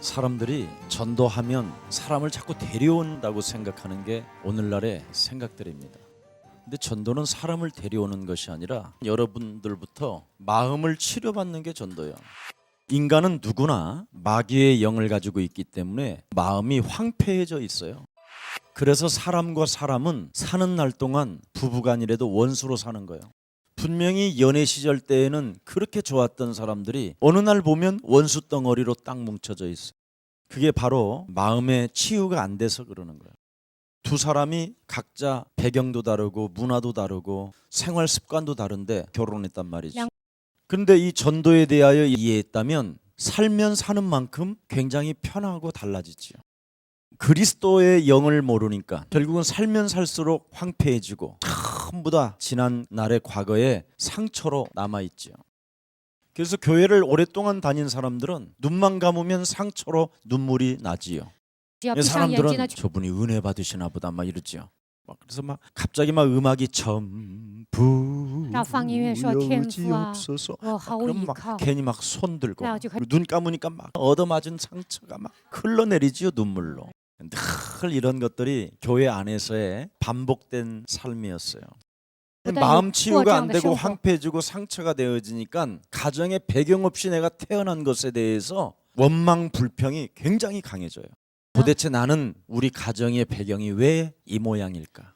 사람들이 전도하면 사람을 자꾸 데려온다고 생각하는 게 오늘날의 생각들입니다. 근데 전도는 사람을 데려오는 것이 아니라 여러분들부터 마음을 치료받는 게 전도예요. 인간은 누구나 마귀의 영을 가지고 있기 때문에 마음이 황폐해져 있어요. 그래서 사람과 사람은 사는 날 동안 부부간이라도 원수로 사는 거예요. 분명히 연애 시절 때에는 그렇게 좋았던 사람들이 어느 날 보면 원수 덩어리로 딱 뭉쳐져 있어요. 그게 바로 마음의 치유가 안 돼서 그러는 거예요. 두 사람이 각자 배경도 다르고 문화도 다르고 생활 습관도 다른데 결혼했단 말이죠. 그런데 이 전도에 대하여 이해했다면 살면 사는 만큼 굉장히 편하고 달라지죠. 그리스도의 영을 모르니까 결국은 살면 살수록 황폐해지고 전부 다 지난 날의 과거의 상처로 남아있죠. 그래서 교회를 오랫동안 다닌 사람들은 눈만 감으면 상처로 눈물이 나지요. 사람들은 저분이 은혜 받으시나 보다 막 이러지요. 그래서 막 갑자기 막 음악이 전부 여지없어서 그럼 막 괜히 막 손 들고 눈 감으니까 막 얻어맞은 상처가 막 흘러내리지요, 눈물로. 늘 이런 것들이 교회 안에서의 반복된 삶이었어요. 마음 치유가 안 되고 황폐해지고 상처가 되어지니까 가정의 배경 없이 내가 태어난 것에 대해서 원망 불평이 굉장히 강해져요. 도대체 나는 우리 가정의 배경이 왜 이 모양일까?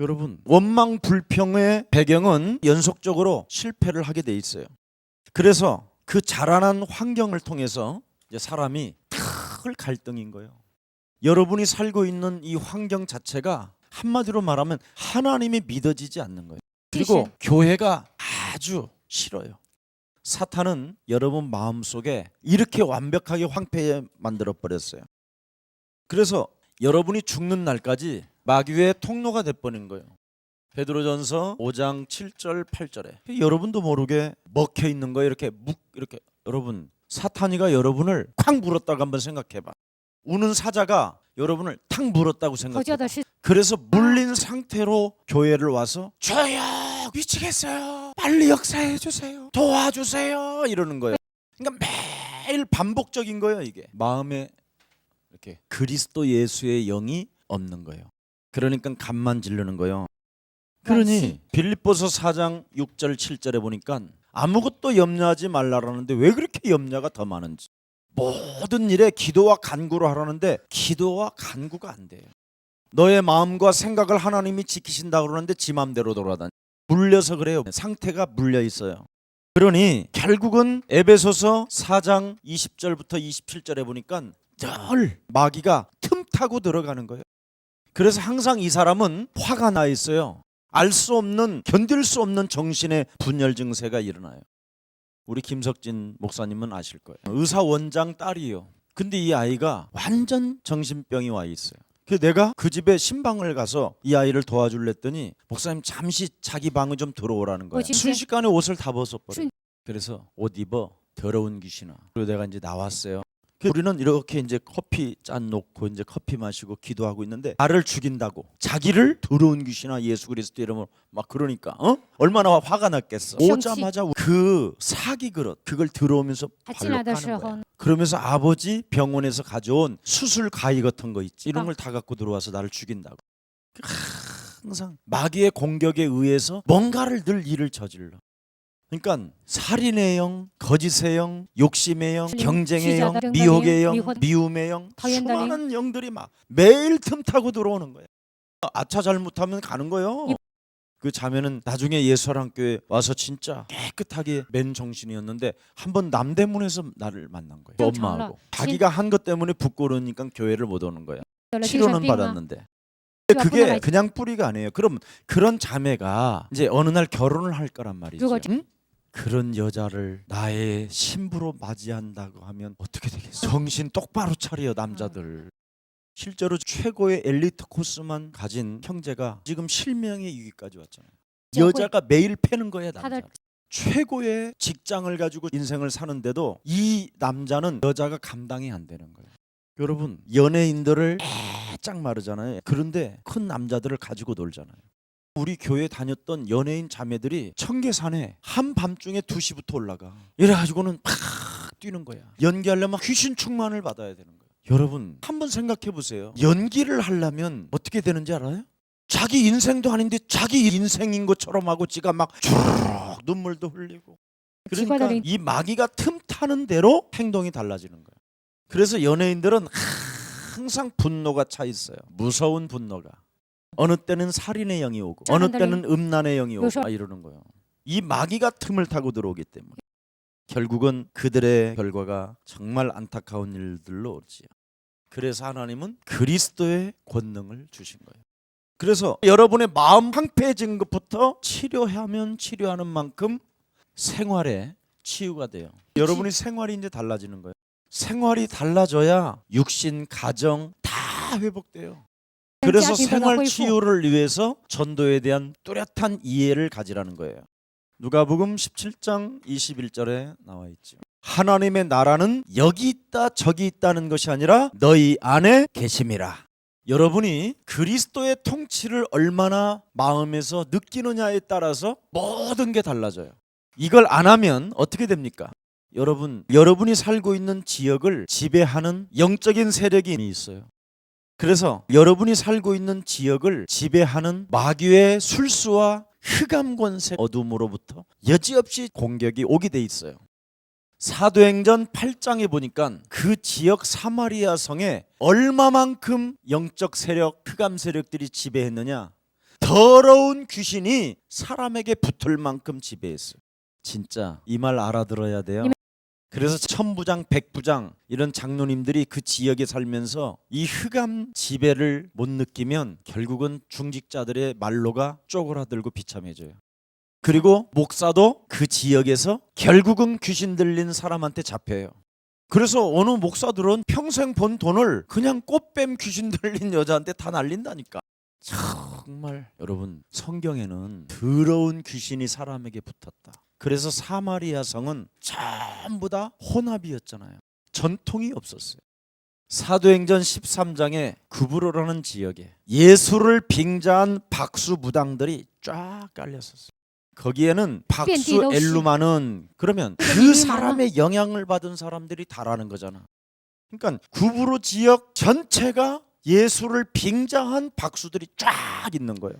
여러분, 원망 불평의 배경은 연속적으로 실패를 하게 돼 있어요. 그래서 그 자라난 환경을 통해서 이제 사람이 늘 갈등인 거예요. 여러분이 살고 있는 이 환경 자체가 한마디로 말하면 하나님이 믿어지지 않는 거예요. 그리고 교회가 아주 싫어요. 사탄은 여러분 마음속에 이렇게 완벽하게 황폐해 만들어 버렸어요. 그래서 여러분이 죽는 날까지 마귀의 통로가 돼버린 거예요. 베드로전서 5장 7절 8절에 여러분도 모르게 먹혀 있는 거예요. 이렇게 여러분, 사탄이가 여러분을 콱 물었다고 한번 생각해봐. 우는 사자가 여러분을 탁 물었다고 생각해봐. 그래서 물린 상태로 교회를 와서 주여 미치겠어요, 빨리 역사해 주세요, 도와주세요 이러는 거예요. 그러니까 매일 반복적인 거예요. 이게 마음에 이렇게 그리스도 예수의 영이 없는 거예요. 그러니까 간만 지르는 거예요. 그러니 빌립보서 4장 6절 7절에 보니까 아무것도 염려하지 말라라는데 왜 그렇게 염려가 더 많은지. 모든 일에 기도와 간구로 하라는데 기도와 간구가 안 돼요. 너의 마음과 생각을 하나님이 지키신다고 그러는데 지 마음대로 돌아다니. 물려서 그래요. 상태가 물려 있어요. 그러니 결국은 에베소서 4장 20절부터 27절에 보니까 늘 마귀가 틈타고 들어가는 거예요. 그래서 항상 이 사람은 화가 나 있어요. 알 수 없는, 견딜 수 없는 정신의 분열 증세가 일어나요. 우리 김석진 목사님은 아실 거예요. 의사 원장 딸이에요. 근데 이 아이가 완전 정신병이 와 있어요. 그래서 내가 그 집에 신방을 가서 이 아이를 도와줄래 했더니 목사님 잠시 자기 방에 좀 들어오라는 거예요. 순식간에 옷을 다 벗어버려요. 그래서 옷 입어, 더러운 귀신아. 그리고 내가 이제 나왔어요. 우리는 이렇게 이제 커피 짠 놓고 이제 커피 마시고 기도하고 있는데 나를 죽인다고, 자기를 더러운 귀신아 예수 그리스도 이름으로 막 그러니까 얼마나 화가 났겠어. 오자마자 그 사기 그릇 그걸 들어오면서 발로 까는 거야. 그러면서 아버지 병원에서 가져온 수술 가위 같은 거 있지, 이런 걸 다 갖고 들어와서 나를 죽인다고. 항상 마귀의 공격에 의해서 뭔가를 늘 일을 저질러. 그러니까 살인의 영, 거짓의 영, 욕심의 영, 경쟁의 영, 미혹의 영, 미움의 영, 수많은 영들이 막 매일 틈타고 들어오는 거예요. 아차 잘못하면 가는 거예요. 그 자매는 나중에 예수사랑교회 와서 진짜 깨끗하게 맨 정신이었는데 한번 남대문에서 나를 만난 거예요. 엄마하고. 자기가 한 것 때문에 부끄러우니까 교회를 못 오는 거예요. 치료는 받았는데. 그게 그냥 뿌리가 아니에요. 그럼 그런 자매가 이제 어느 날 결혼을 할 거란 말이죠. 응? 그런 여자를 나의 신부로 맞이한다고 하면 어떻게 되겠어? 정신 똑바로 차려 남자들. 실제로 최고의 엘리트 코스만 가진 형제가 지금 실명의 위기까지 왔잖아요. 여자가 매일 패는 거야 남자. 최고의 직장을 가지고 인생을 사는데도 이 남자는 여자가 감당이 안 되는 거예요. 여러분, 연예인들을 짝 마르잖아요. 그런데 큰 남자들을 가지고 놀잖아요. 우리 교회 다녔던 연예인 자매들이 청계산에 한밤중에 2시부터 올라가. 이래가지고는 팍 뛰는 거야. 연기하려면 귀신 충만을 받아야 되는 거야. 여러분 한번 생각해 보세요. 연기를 하려면 어떻게 되는지 알아요? 자기 인생도 아닌데 자기 인생인 것처럼 하고 지가 막 주르륵 눈물도 흘리고. 그러니까 이 마귀가 틈타는 대로 행동이 달라지는 거야. 그래서 연예인들은 항상 분노가 차 있어요. 무서운 분노가. 어느 때는 살인의 영이 오고 어느 때는 음란의 영이 오고 이러는 거예요. 이 마귀가 틈을 타고 들어오기 때문에 결국은 그들의 결과가 정말 안타까운 일들로 오지요. 그래서 하나님은 그리스도의 권능을 주신 거예요. 그래서 여러분의 마음 황폐해진 것부터 치료하면 치료하는 만큼 생활에 치유가 돼요. 여러분이 생활이 이제 달라지는 거예요. 생활이 달라져야 육신, 가정 다 회복돼요. 그래서 생활 치유를 위해서 전도에 대한 뚜렷한 이해를 가지라는 거예요. 누가복음 17장 21절에 나와 있죠. 하나님의 나라는 여기 있다 저기 있다는 것이 아니라 너희 안에 계심이라. 여러분이 그리스도의 통치를 얼마나 마음에서 느끼느냐에 따라서 모든 게 달라져요. 이걸 안 하면 어떻게 됩니까? 여러분이 살고 있는 지역을 지배하는 영적인 세력이 있어요. 그래서 여러분이 살고 있는 지역을 지배하는 마귀의 술수와 흑암 권세 어둠으로부터 여지없이 공격이 오게 돼 있어요. 사도행전 8장에 보니까 그 지역 사마리아 성에 얼마만큼 영적 세력, 흑암 세력들이 지배했느냐? 더러운 귀신이 사람에게 붙을 만큼 지배했어요. 진짜 이 말 알아들어야 돼요. 그래서 천부장, 백부장 이런 장로님들이 그 지역에 살면서 이 흑암 지배를 못 느끼면 결국은 중직자들의 말로가 쪼그라들고 비참해져요. 그리고 목사도 그 지역에서 결국은 귀신 들린 사람한테 잡혀요. 그래서 어느 목사들은 평생 번 돈을 그냥 꽃뱀 귀신 들린 여자한테 다 날린다니까. 정말 여러분 성경에는 더러운 귀신이 사람에게 붙었다. 그래서 사마리아 성은 전부 다 혼합이었잖아요. 전통이 없었어요. 사도행전 13장에 구브로라는 지역에 예수를 빙자한 박수 무당들이 쫙 깔렸었어요. 거기에는 박수 엘루마는 그러면 그 사람의 영향을 받은 사람들이 다라는 거잖아. 그러니까 구브로 지역 전체가 예수를 빙자한 박수들이 쫙 있는 거예요.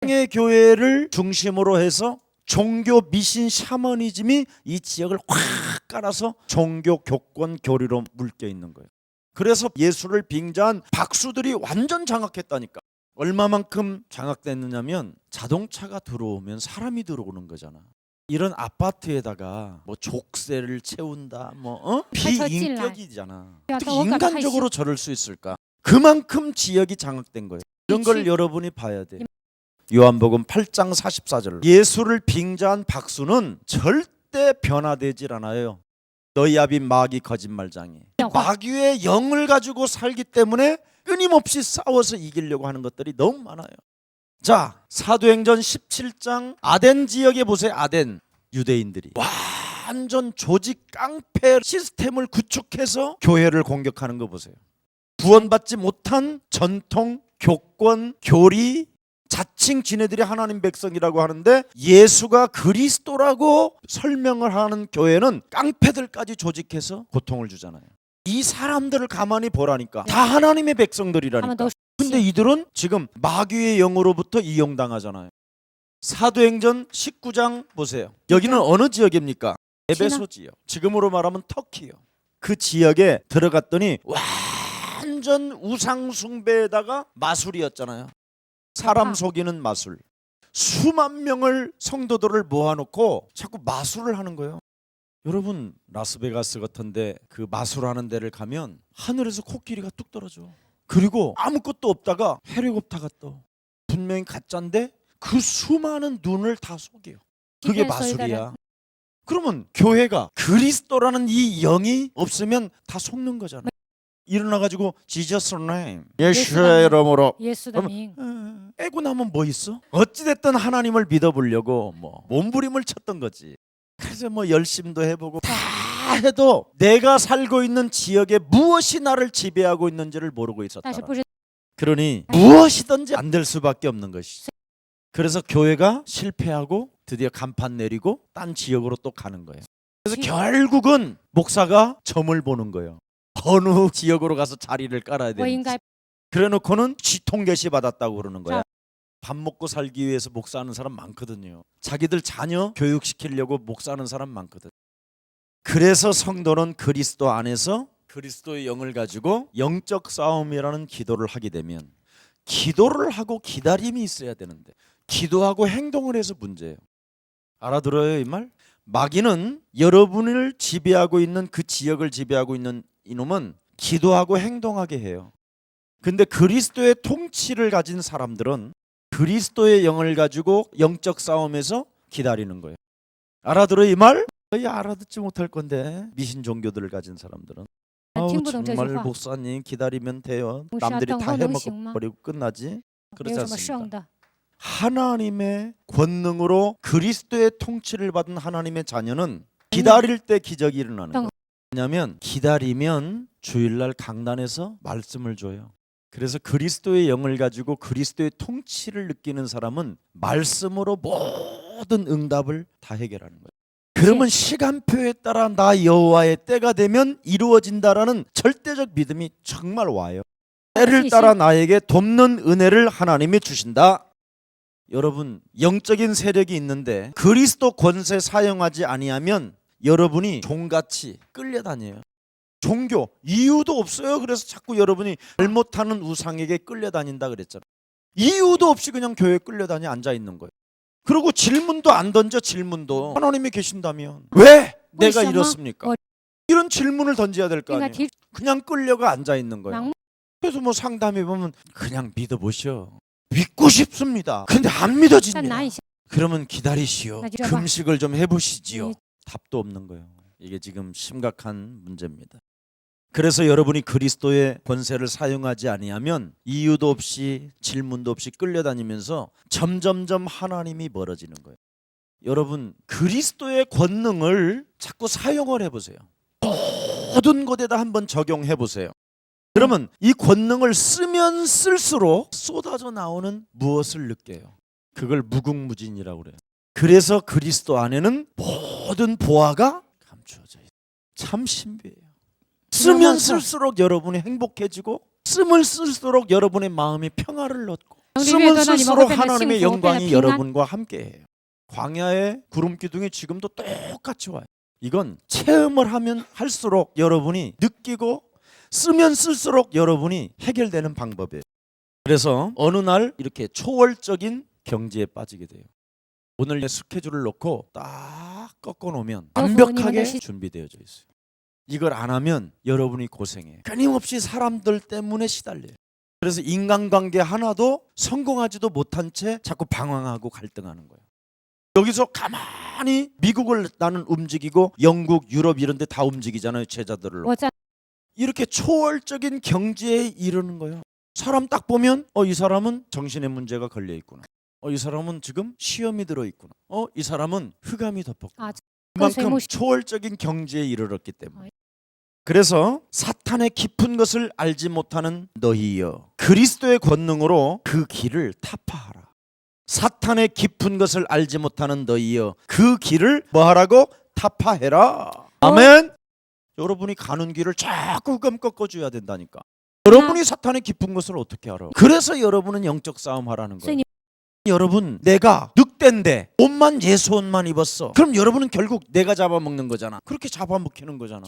의 교회를 중심으로 해서 종교 미신 샤머니즘이 이 지역을 확 깔아서 종교 교권 교리로 묶여 있는 거예요. 그래서 예수를 빙자한 박수들이 완전 장악했다니까. 얼마만큼 장악됐느냐면 자동차가 들어오면 사람이 들어오는 거잖아. 이런 아파트에다가 뭐 족쇄를 채운다 비인격이잖아. 어떻게 인간적으로 저럴 수 있을까? 그만큼 지역이 장악된 거예요. 이런 걸 여러분이 봐야 돼요. 요한복음 8장 44절 예수를 빙자한 박수는 절대 변화되질 않아요. 너희 아비 마귀 거짓말장이 마귀의 영을 가지고 살기 때문에 끊임없이 싸워서 이기려고 하는 것들이 너무 많아요. 자, 사도행전 17장 아덴 지역에 보세요. 아덴 유대인들이 완전 조직 깡패 시스템을 구축해서 교회를 공격하는 거 보세요. 구원받지 못한 전통, 교권, 교리 자칭 지네들이 하나님 백성이라고 하는데 예수가 그리스도라고 설명을 하는 교회는 깡패들까지 조직해서 고통을 주잖아요. 이 사람들을 가만히 보라니까 다 하나님의 백성들이라니까. 근데 이들은 지금 마귀의 영으로부터 이용당하잖아요. 사도행전 19장 보세요. 여기는 어느 지역입니까? 에베소 지역. 지금으로 말하면 터키요. 그 지역에 들어갔더니 완전 우상 숭배에다가 마술이었잖아요. 사람 속이는 마술. 수만 명을 성도들을 모아놓고 자꾸 마술을 하는 거예요. 여러분 라스베가스 같은데 그 마술하는 데를 가면 하늘에서 코끼리가 뚝 떨어져. 그리고 아무것도 없다가 헬리콥터가 떠. 분명히 가짜인데 그 수많은 눈을 다 속여요. 그게 마술이야. 그러면 교회가 그리스도라는 이 영이 없으면 다 속는 거잖아. 일어나가지고 지저스 네임 예수의 이름으로 애고 나면 뭐 있어? 어찌됐든 하나님을 믿어보려고 몸부림을 쳤던 거지. 그래서 열심도 해보고 다 해도 내가 살고 있는 지역에 무엇이 나를 지배하고 있는지를 모르고 있었다. 그러니 무엇이든지 안 될 수밖에 없는 것이죠. 그래서 교회가 실패하고 드디어 간판 내리고 딴 지역으로 또 가는 거예요. 그래서 결국은 목사가 점을 보는 거예요. 어느 지역으로 가서 자리를 깔아야 되는지. 그래놓고는 통계시 받았다고 그러는 거야. 밥 먹고 살기 위해서 목사하는 사람 많거든요. 자기들 자녀 교육시키려고 목사하는 사람 많거든. 그래서 성도는 그리스도 안에서 그리스도의 영을 가지고 영적 싸움이라는 기도를 하게 되면, 기도를 하고 기다림이 있어야 되는데 기도하고 행동을 해서 문제예요. 알아들어요 이 말? 마귀는 여러분을 지배하고 있는 그 지역을 지배하고 있는 이놈은 기도하고 행동하게 해요. 근데 그리스도의 통치를 가진 사람들은 그리스도의 영을 가지고 영적 싸움에서 기다리는 거예요. 알아들어요 이 말? 거의 알아듣지 못할 건데 미신 종교들을 가진 사람들은 정말 목사님 기다리면 돼요. 남들이 다 해먹어버리고 끝나지. 그렇지 않습니다. 하나님의 권능으로 그리스도의 통치를 받은 하나님의 자녀는 기다릴 때 기적이 일어나는 거예요. 왜냐하면 기다리면 주일날 강단에서 말씀을 줘요. 그래서 그리스도의 영을 가지고 그리스도의 통치를 느끼는 사람은 말씀으로 모든 응답을 다 해결하는 거예요. 그러면 시간표에 따라 나 여호와의 때가 되면 이루어진다라는 절대적 믿음이 정말 와요. 때를 따라 나에게 돕는 은혜를 하나님이 주신다. 여러분, 영적인 세력이 있는데 그리스도 권세 사용하지 아니하면 여러분이 종같이 끌려다녀요. 종교 이유도 없어요. 그래서 자꾸 여러분이 잘못하는 우상에게 끌려다닌다 그랬잖아요. 이유도 없이 그냥 교회에 끌려다니 앉아있는 거예요. 그리고 질문도 안 던져. 질문도 하나님이 계신다면 왜 내가 이렇습니까? 이런 질문을 던져야 될 거 아니에요. 그냥 끌려가 앉아있는 거예요. 그래서 뭐 상담해 보면 그냥 믿어보시오. 믿고 싶습니다. 근데 안 믿어집니다. 그러면 기다리시오. 금식을 좀 해보시지요. 답도 없는 거예요. 이게 지금 심각한 문제입니다. 그래서 여러분이 그리스도의 권세를 사용하지 아니하면 이유도 없이 질문도 없이 끌려다니면서 점점점 하나님이 멀어지는 거예요. 여러분, 그리스도의 권능을 자꾸 사용을 해보세요. 모든 곳에다 한번 적용해 보세요. 그러면 이 권능을 쓰면 쓸수록 쏟아져 나오는 무엇을 느껴요? 그걸 무궁무진이라고 그래요. 그래서 그리스도 안에는 모든 보화가 감추어져 있어요. 참 신비해요. 쓰면 쓸수록 여러분이 행복해지고, 쓰면 쓸수록 여러분의 마음이 평화를 얻고, 쓰면 쓸수록 하나님의 영광이 여러분과 함께해요. 광야의 구름 기둥이 지금도 똑같이 와요. 이건 체험을 하면 할수록 여러분이 느끼고, 쓰면 쓸수록 여러분이 해결되는 방법이에요. 그래서 어느 날 이렇게 초월적인 경지에 빠지게 돼요. 오늘 스케줄을 놓고 딱 꺾어 놓으면 완벽하게 준비되어져 있어요. 이걸 안 하면 여러분이 고생해요. 끊임없이 사람들 때문에 시달려요. 그래서 인간관계 하나도 성공하지도 못한 채 자꾸 방황하고 갈등하는 거예요. 여기서 가만히 미국을 나는 움직이고 영국, 유럽 이런 데 다 움직이잖아요. 제자들을. 이렇게 초월적인 경지에 이르는 거예요. 사람 딱 보면 이 사람은 정신의 문제가 걸려 있구나. 이 사람은 지금 시험이 들어 있구나. 이 사람은 흑암이 덮었구나. 그만큼 초월적인 경지에 이르렀기 때문에. 그래서 사탄의 깊은 것을 알지 못하는 너희여, 그리스도의 권능으로 그 길을 타파하라. 사탄의 깊은 것을 알지 못하는 너희여, 그 길을 뭐하라고? 타파해라. 아멘. 여러분이 가는 길을 자꾸 흑암 꺾어줘야 된다니까. 여러분이 사탄의 깊은 것을 어떻게 알아? 그래서 여러분은 영적 싸움 하라는 거예요. 여러분, 내가 늑대인데 옷만 예수 옷만 입었어. 그럼 여러분은 결국 내가 잡아먹는 거잖아. 그렇게 잡아먹히는 거잖아.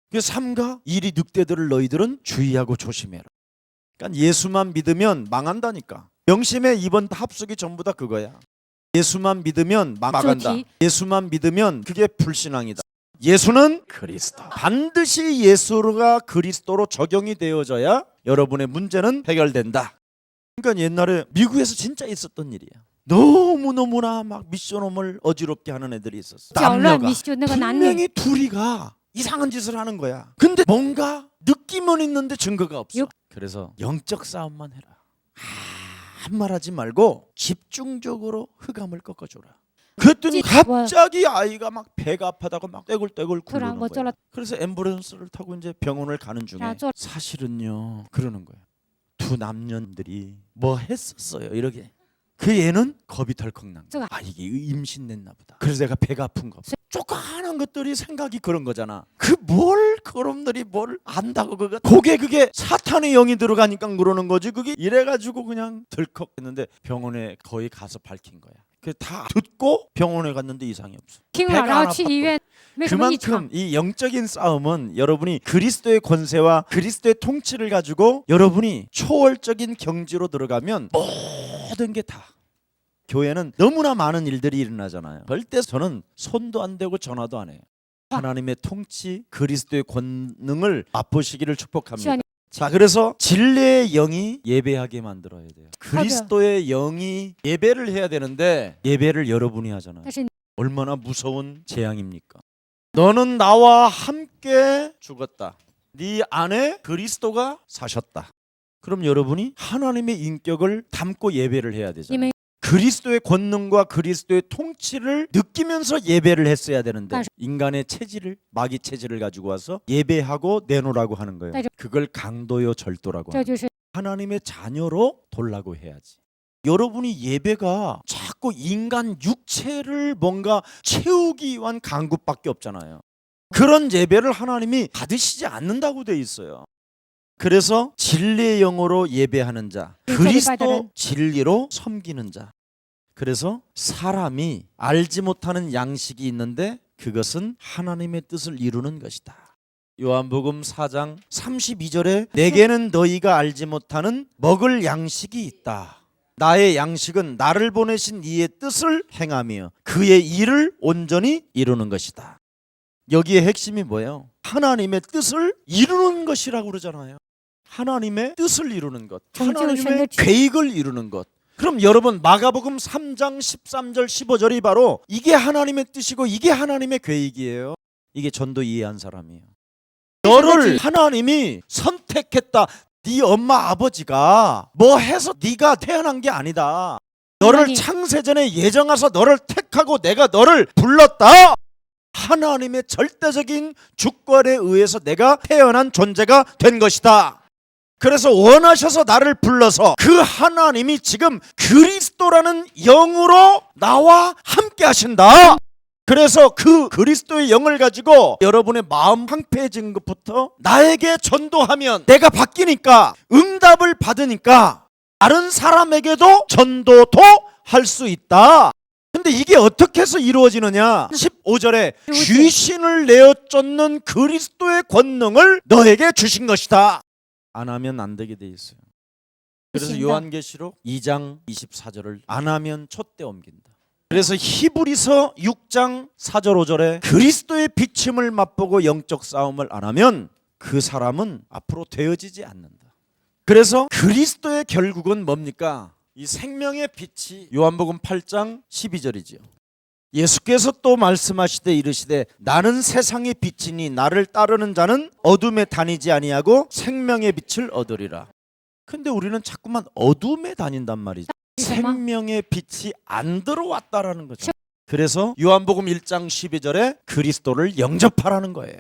그래서 삼가 이리 늑대들을 너희들은 주의하고 조심해라. 그러니까 예수만 믿으면 망한다니까. 명심해, 이번 합숙이 전부 다 그거야. 예수만 믿으면 망한다. 예수만 믿으면 그게 불신앙이다. 예수는 그리스도. 반드시 예수가 그리스도로 적용이 되어져야 여러분의 문제는 해결된다. 그러니까 옛날에 미국에서 진짜 있었던 일이야. 너무너무나 막 미션홈을 어지럽게 하는 애들이 있었어. 남녀가 분명히 둘이가 이상한 짓을 하는 거야. 근데 뭔가 느낌은 있는데 증거가 없어. 그래서 영적 싸움만 해라. 한 말 하지 말고 집중적으로 흑암을 꺾어줘라. 그랬더니 갑자기 아이가 막 배가 아프다고 막 떼굴떼굴 굴르는 거야. 그래서 앰뷸런스를 타고 이제 병원을 가는 중에 사실은요 그러는 거예요. 두 남녀들이 뭐 했었어요 이렇게. 그 얘는 겁이 덜컥 난 거야. 이게 임신됐나 보다. 그래서 내가 배가 아픈가 보다. 조그마한 것들이 생각이 그런 거잖아. 그놈들이 뭘 안다고 그게 사탄의 영이 들어가니까 그러는 거지. 그게 이래가지고 그냥 덜컥했는데 병원에 거의 가서 밝힌 거야. 그 다 듣고 병원에 갔는데 이상이 없어. 배가 안 아팠고. 그만큼 이 영적인 싸움은 여러분이 그리스도의 권세와 그리스도의 통치를 가지고 여러분이 초월적인 경지로 들어가면 모든 게 다. 교회는 너무나 많은 일들이 일어나잖아요. 절대 저는 손도 안 대고 전화도 안 해요. 하나님의 통치, 그리스도의 권능을 맛보시기를 축복합니다. 자, 그래서 진리의 영이 예배하게 만들어야 돼요. 그리스도의 영이 예배를 해야 되는데 예배를 여러분이 하잖아요. 얼마나 무서운 재앙입니까? 너는 나와 함께 죽었다. 네 안에 그리스도가 사셨다. 그럼 여러분이 하나님의 인격을 담고 예배를 해야 되잖아요. 그리스도의 권능과 그리스도의 통치를 느끼면서 예배를 했어야 되는데 인간의 체질을, 마귀 체질을 가지고 와서 예배하고 내놓으라고 하는 거예요. 그걸 강도요 절도라고 하는 거예요. 하나님의 자녀로 돌라고 해야지. 여러분이 예배가 자꾸 인간 육체를 뭔가 채우기 위한 간구밖에 없잖아요. 그런 예배를 하나님이 받으시지 않는다고 돼 있어요. 그래서 진리의 영으로 예배하는 자, 그리스도 진리로 섬기는 자. 그래서 사람이 알지 못하는 양식이 있는데 그것은 하나님의 뜻을 이루는 것이다. 요한복음 4장 32절에 내게는 너희가 알지 못하는 먹을 양식이 있다. 나의 양식은 나를 보내신 이의 뜻을 행하며 그의 일을 온전히 이루는 것이다. 여기에 핵심이 뭐예요? 하나님의 뜻을 이루는 것이라고 그러잖아요. 하나님의 뜻을 이루는 것, 하나님의 계획을 이루는 것. 그럼 여러분 마가복음 3장 13절 15절이 바로 이게 하나님의 뜻이고 이게 하나님의 계획이에요. 이게 전도 이해한 사람이에요. 너를 하나님이 선택했다. 네 엄마 아버지가 뭐 해서 네가 태어난 게 아니다. 너를 창세전에 예정해서 너를 택하고 내가 너를 불렀다. 하나님의 절대적인 주권에 의해서 내가 태어난 존재가 된 것이다. 그래서 원하셔서 나를 불러서 그 하나님이 지금 그리스도라는 영으로 나와 함께 하신다. 그래서 그 그리스도의 영을 가지고 여러분의 마음 황폐해진 것부터 나에게 전도하면 내가 바뀌니까 응답을 받으니까 다른 사람에게도 전도도 할 수 있다. 근데 이게 어떻게 해서 이루어지느냐? 15절에 귀신을 내어 쫓는 그리스도의 권능을 너에게 주신 것이다. 안 하면 안 되게 돼 있어요. 그래서 요한계시록 2장 24절을 안 하면 촛대 옮긴다. 그래서 히브리서 6장 4절 5절에 그리스도의 비침을 맛보고 영적 싸움을 안 하면 그 사람은 앞으로 되어지지 않는다. 그래서 그리스도의 결국은 뭡니까? 이 생명의 빛이 요한복음 8장 12절이지요. 예수께서 또 말씀하시되 이르시되 나는 세상의 빛이니 나를 따르는 자는 어둠에 다니지 아니하고 생명의 빛을 얻으리라. 근데 우리는 자꾸만 어둠에 다닌단 말이죠. 생명의 빛이 안 들어왔다라는 거죠. 그래서 요한복음 1장 12절에 그리스도를 영접하라는 거예요.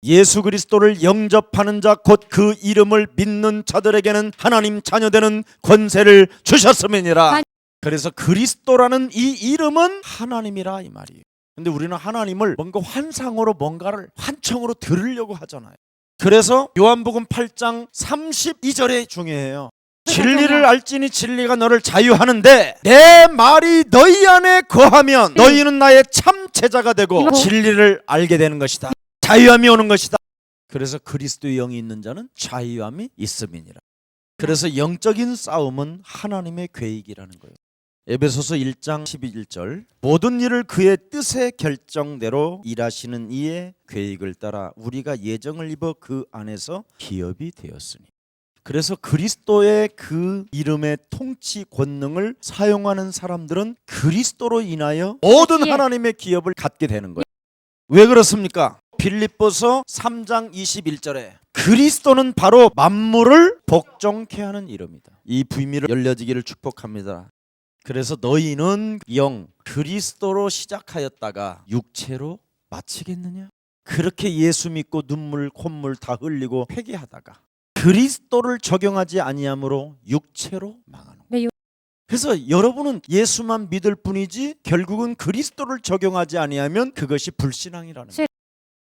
예수 그리스도를 영접하는 자 곧 그 이름을 믿는 자들에게는 하나님 자녀되는 권세를 주셨음이니라. 그래서 그리스도라는 이 이름은 하나님이라 이 말이에요. 근데 우리는 하나님을 뭔가 환상으로 뭔가를 환청으로 들으려고 하잖아요. 그래서 요한복음 8장 32절에 중요해요. 진리를 알지니 진리가 너를 자유하는데 내 말이 너희 안에 거하면 너희는 나의 참 제자가 되고 진리를 알게 되는 것이다. 자유함이 오는 것이다. 그래서 그리스도의 영이 있는 자는 자유함이 있음이니라. 그래서 영적인 싸움은 하나님의 계획이라는 거예요. 에베소서 1장 11절 모든 일을 그의 뜻의 결정대로 일하시는 이의 계획을 따라 우리가 예정을 입어 그 안에서 기업이 되었으니. 그래서 그리스도의 그 이름의 통치 권능을 사용하는 사람들은 그리스도로 인하여 모든 하나님의 기업을 갖게 되는 거예요. 왜 그렇습니까? 빌립보서 3장 21절에 그리스도는 바로 만물을 복종케 하는 이름이다. 이 비밀을 열려지기를 축복합니다. 그래서 너희는 영 그리스도로 시작하였다가 육체로 마치겠느냐? 그렇게 예수 믿고 눈물 콧물 다 흘리고 회개하다가 그리스도를 적용하지 아니함으로 육체로 망하는 거예요. 그래서 여러분은 예수만 믿을 뿐이지 결국은 그리스도를 적용하지 아니하면 그것이 불신앙이라는 거예요.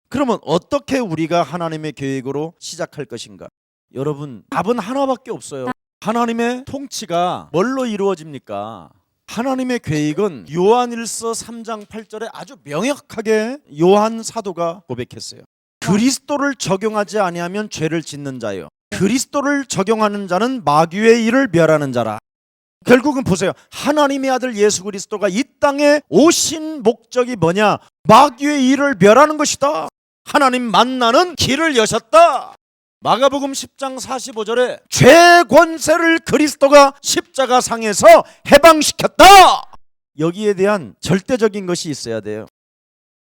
그러면 어떻게 우리가 하나님의 계획으로 시작할 것인가? 여러분, 답은 하나밖에 없어요. 하나님의 통치가 뭘로 이루어집니까? 하나님의 계획은 요한일서 3장 8절에 아주 명확하게 요한 사도가 고백했어요. 그리스도를 적용하지 아니하면 죄를 짓는 자요, 그리스도를 적용하는 자는 마귀의 일을 멸하는 자라. 결국은 보세요. 하나님의 아들 예수 그리스도가 이 땅에 오신 목적이 뭐냐? 마귀의 일을 멸하는 것이다. 하나님 만나는 길을 여셨다. 마가복음 10장 45절에 죄 권세를 그리스도가 십자가상에서 해방시켰다. 여기에 대한 절대적인 것이 있어야 돼요.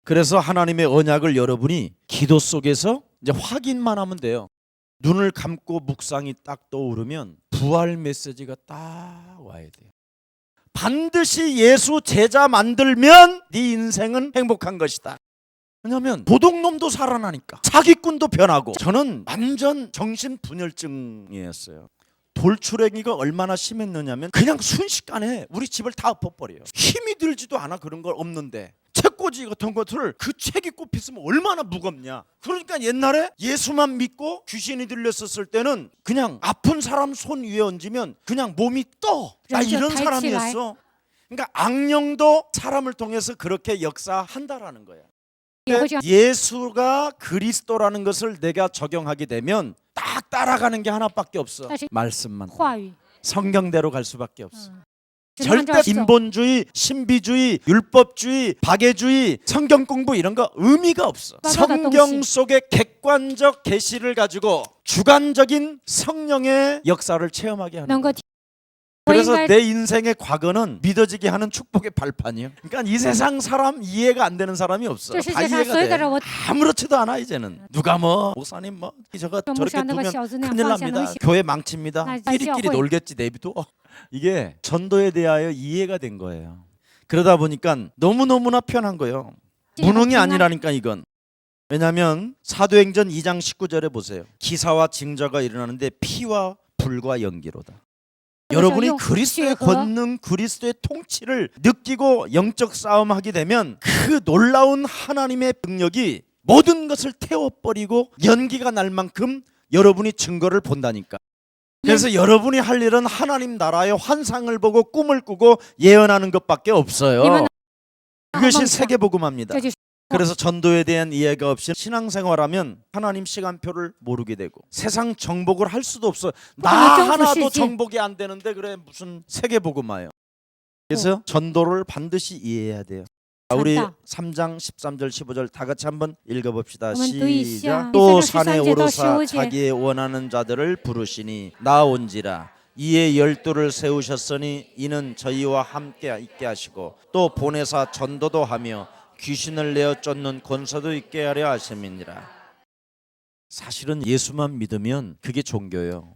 그래서 하나님의 언약을 여러분이 기도 속에서 이제 확인만 하면 돼요. 눈을 감고 묵상이 딱 떠오르면 부활 메시지가 딱 와야 돼요. 반드시 예수 제자 만들면 네 인생은 행복한 것이다. 왜냐하면 도둑놈도 살아나니까, 사기꾼도 변하고. 저는 완전 정신분열증이었어요. 돌출행위가 얼마나 심했느냐면 그냥 순식간에 우리 집을 다 엎어버려요. 힘이 들지도 않아. 그런 걸 없는데 책꽂이 같은 것을 그 책이 꼽혔으면 얼마나 무겁냐. 그러니까 옛날에 예수만 믿고 귀신이 들렸었을 때는 그냥 아픈 사람 손 위에 얹으면 그냥 몸이 떠. 나 이런 사람이었어. 그러니까 악령도 사람을 통해서 그렇게 역사한다라는 거야. 예수가 그리스도라는 것을 내가 적용하게 되면 딱 따라가는 게 하나밖에 없어. 말씀만. 성경대로 갈 수밖에 없어. 절대 인본주의, 신비주의, 율법주의, 박애주의, 성경 공부 이런 거 의미가 없어. 성경 속의 객관적 계시를 가지고 주관적인 성령의 역사를 체험하게 하는 거야. 그래서 내 인생의 과거는 믿어지게 하는 축복의 발판이에요. 그러니까 이 세상 사람 이해가 안 되는 사람이 없어. 다 이해가 돼. 아무렇지도 않아 이제는. 누가 뭐 목사님 뭐 저거 저렇게 두면 큰일 납니다. 교회 망칩니다. 끼리끼리 놀겠지 내비도. 이게 전도에 대하여 이해가 된 거예요. 그러다 보니까 너무너무나 편한 거예요. 무능이 아니라니까 이건. 왜냐하면 사도행전 2장 19절에 보세요. 기사와 징조가 일어나는데 피와 불과 연기로다. 여러분이 그리스도의 권능, 그리스도의 통치를 느끼고 영적 싸움하게 되면 그 놀라운 하나님의 능력이 모든 것을 태워버리고 연기가 날 만큼 여러분이 증거를 본다니까. 그래서 여러분이 할 일은 하나님 나라의 환상을 보고 꿈을 꾸고 예언하는 것밖에 없어요. 그것이 세계복음화입니다. 그래서 전도에 대한 이해가 없이 신앙생활하면 하나님 시간표를 모르게 되고 세상 정복을 할 수도 없어. 나 하나도 정복이 안 되는데 그래 무슨 세계복음화예요. 그래서 전도를 반드시 이해해야 돼요. 우리 3장 13절 15절 다 같이 한번 읽어봅시다. 시작. 또 산에 오르사 자기의 원하는 자들을 부르시니 나온지라. 이에 12를 세우셨으니 이는 저희와 함께 있게 하시고 또 보내사 전도도 하며 귀신을 내어 쫓는 권세도 있게 하려 하심이니라. 사실은 예수만 믿으면 그게 종교예요.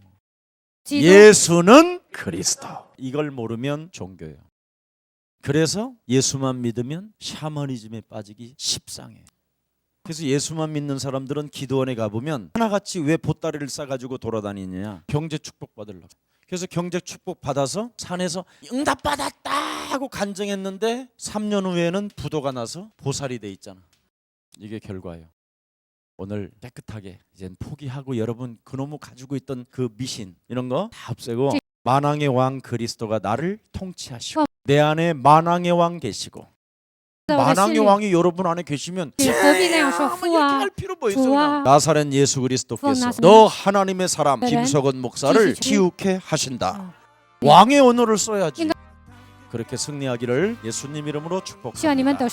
예수는 그리스도. 이걸 모르면 종교예요. 그래서 예수만 믿으면 샤머니즘에 빠지기 십상해. 그래서 예수만 믿는 사람들은 기도원에 가보면 하나같이 왜 보따리를 싸가지고 돌아다니느냐. 경제 축복 받으려고. 그래서 경제 축복 받아서 산에서 응답 받았다 하고 간증했는데 3년 후에는 부도가 나서 보살이 돼 있잖아. 이게 결과예요. 오늘 깨끗하게 이젠 포기하고 여러분 그놈의 가지고 있던 그 미신 이런 거 다 없애고 만왕의 왕 그리스도가 나를 통치하시고 내 안에 만왕의 왕 계시고 만왕의 왕이 여러분 안에 계시면 이렇게 할 필요 뭐 있어. 나사렛 예수 그리스도께서 너 하나님의 사람 김석원 목사를 기욱해 하신다. 왕의 언어를 써야지. 그렇게 승리하기를 예수님 이름으로 축복합니다.